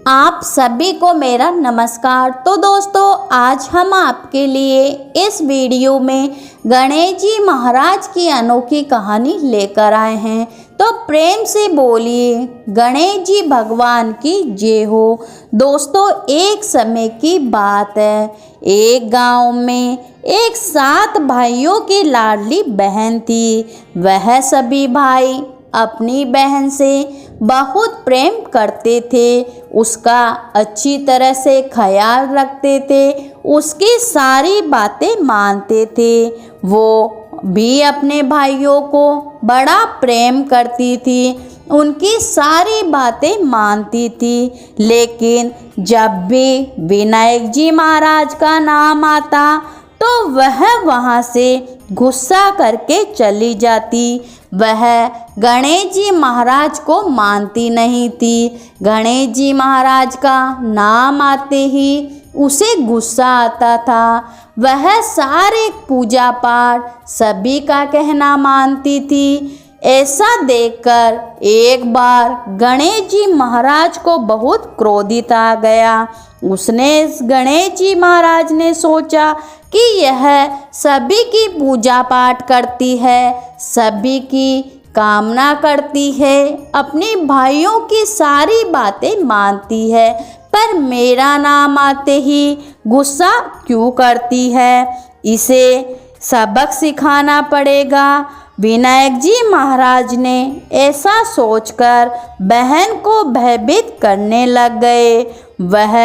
आप सभी को मेरा नमस्कार। तो दोस्तों, आज हम आपके लिए इस वीडियो में गणेश जी महाराज की अनोखी कहानी लेकर आए हैं। तो प्रेम से बोलिए गणेश जी भगवान की जय हो। दोस्तों, एक समय की बात है, एक गांव में एक 7 भाइयों की लाडली बहन थी। वह सभी भाई अपनी बहन से बहुत प्रेम करते थे, उसका अच्छी तरह से ख्याल रखते थे, उसकी सारी बातें मानते थे। वो भी अपने भाइयों को बड़ा प्रेम करती थी, उनकी सारी बातें मानती थी। लेकिन जब भी विनायक जी महाराज का नाम आता तो वह वहाँ से गुस्सा करके चली जाती। वह गणेश जी महाराज को मानती नहीं थी। गणेश जी महाराज का नाम आते ही उसे गुस्सा आता था। वह सारे पूजा पाठ सभी का कहना मानती थी। ऐसा देखकर एक बार गणेश जी महाराज को बहुत क्रोधित आ गया। गणेश जी महाराज ने सोचा कि यह सभी की पूजा पाठ करती है, सभी की कामना करती है, अपने भाइयों की सारी बातें मानती है, पर मेरा नाम आते ही गुस्सा क्यों करती है? इसे सबक सिखाना पड़ेगा। विनायक जी महाराज ने ऐसा सोचकर बहन को भयभीत करने लग गए। वह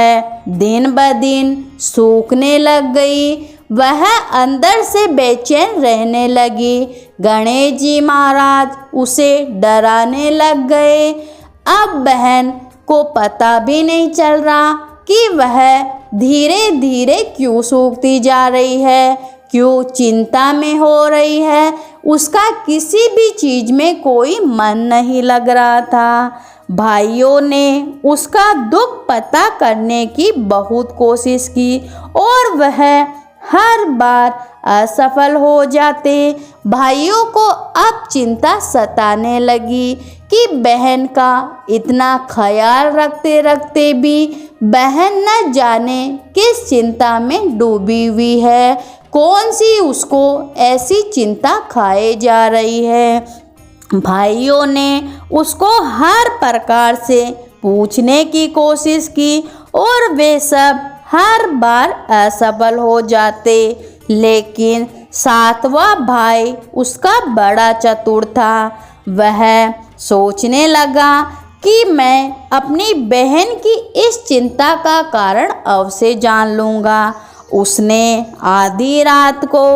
दिन ब दिन सूखने लग गई, वह अंदर से बेचैन रहने लगी। गणेश जी महाराज उसे डराने लग गए। अब बहन को पता भी नहीं चल रहा कि वह धीरे धीरे क्यों सूखती जा रही है, क्यों चिंता में हो रही है। उसका किसी भी चीज में कोई मन नहीं लग रहा था। भाइयों ने उसका दुख पता करने की बहुत कोशिश की और वह हर बार असफल हो जाते। भाइयों को अब चिंता सताने लगी कि बहन का इतना ख्याल रखते रखते भी बहन न जाने किस चिंता में डूबी हुई है, कौन सी उसको ऐसी चिंता खाए जा रही है। भाइयों ने उसको हर प्रकार से पूछने की कोशिश की और वे सब हर बार असफल हो जाते। लेकिन 7वां भाई उसका बड़ा चतुर था। वह सोचने लगा कि मैं अपनी बहन की इस चिंता का कारण अवश्य जान लूँगा। उसने आधी रात को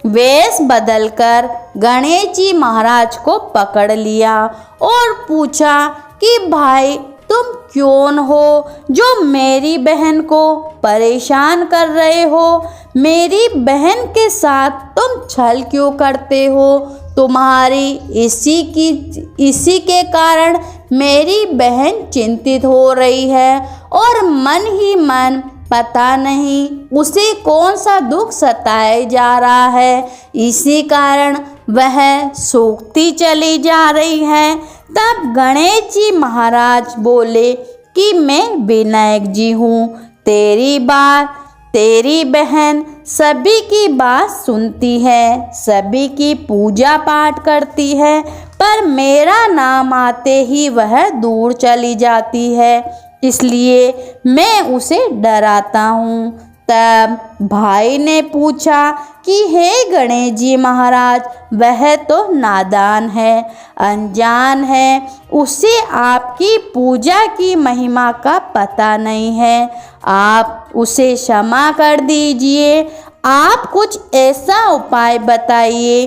वेश बदलकर गणेश जी महाराज को पकड़ लिया और पूछा कि भाई, तुम कौन हो जो मेरी बहन को परेशान कर रहे हो? मेरी बहन के साथ तुम छल क्यों करते हो? तुम्हारी इसी के कारण मेरी बहन चिंतित हो रही है और मन ही मन पता नहीं उसे कौन सा दुख सताए जा रहा है, इसी कारण वह सूखती चली जा रही है। तब गणेश जी महाराज बोले कि मैं विनायक जी हूँ, तेरी बहन सभी की बात सुनती है, सभी की पूजा पाठ करती है, पर मेरा नाम आते ही वह दूर चली जाती है, इसलिए मैं उसे डराता हूँ। तब भाई ने पूछा कि हे गणेश जी महाराज, वह तो नादान है, अनजान है, उसे आपकी पूजा की महिमा का पता नहीं है। आप उसे क्षमा कर दीजिए। आप कुछ ऐसा उपाय बताइए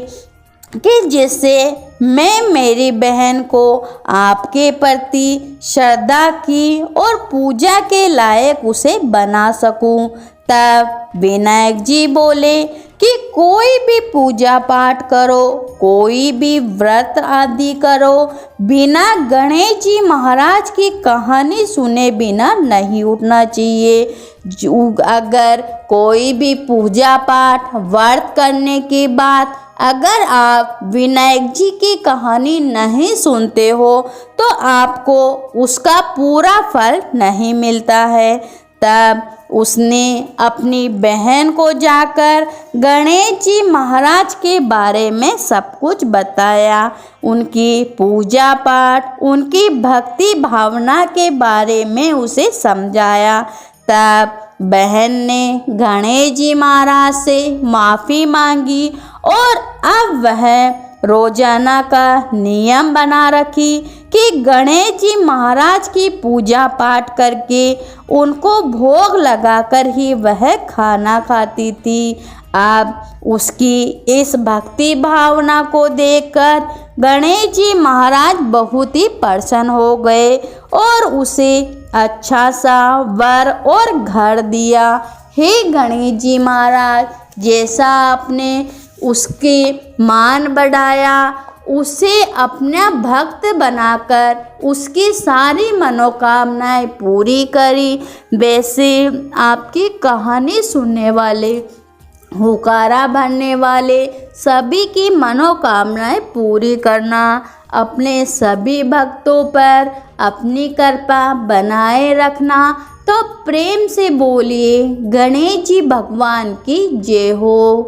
कि जिससे मैं मेरी बहन को आपके प्रति श्रद्धा की और पूजा के लायक उसे बना सकूं। तब विनायक जी बोले कि कोई भी पूजा पाठ करो, कोई भी व्रत आदि करो, बिना गणेश जी महाराज की कहानी सुने बिना नहीं उठना चाहिए। अगर कोई भी पूजा पाठ व्रत करने के बाद अगर आप विनायक जी की कहानी नहीं सुनते हो तो आपको उसका पूरा फल नहीं मिलता है। तब उसने अपनी बहन को जाकर गणेश जी महाराज के बारे में सब कुछ बताया। उनकी पूजा पाठ, उनकी भक्ति भावना के बारे में उसे समझाया। तब बहन ने गणेश जी महाराज से माफ़ी मांगी और अब वह रोजाना का नियम बना रखी कि गणेश जी महाराज की पूजा पाठ करके उनको भोग लगाकर ही वह खाना खाती थी। अब उसकी इस भक्ति भावना को देखकर गणेश जी महाराज बहुत ही प्रसन्न हो गए और उसे अच्छा सा वर और घर दिया। हे गणेश जी महाराज, जैसा आपने उसके मान बढ़ाया, उसे अपना भक्त बनाकर उसकी सारी मनोकामनाएं पूरी करी, वैसे आपकी कहानी सुनने वाले, हुकारा भरने वाले सभी की मनोकामनाएं पूरी करना। अपने सभी भक्तों पर अपनी कृपा बनाए रखना। तो प्रेम से बोलिए गणेश जी भगवान की जय हो।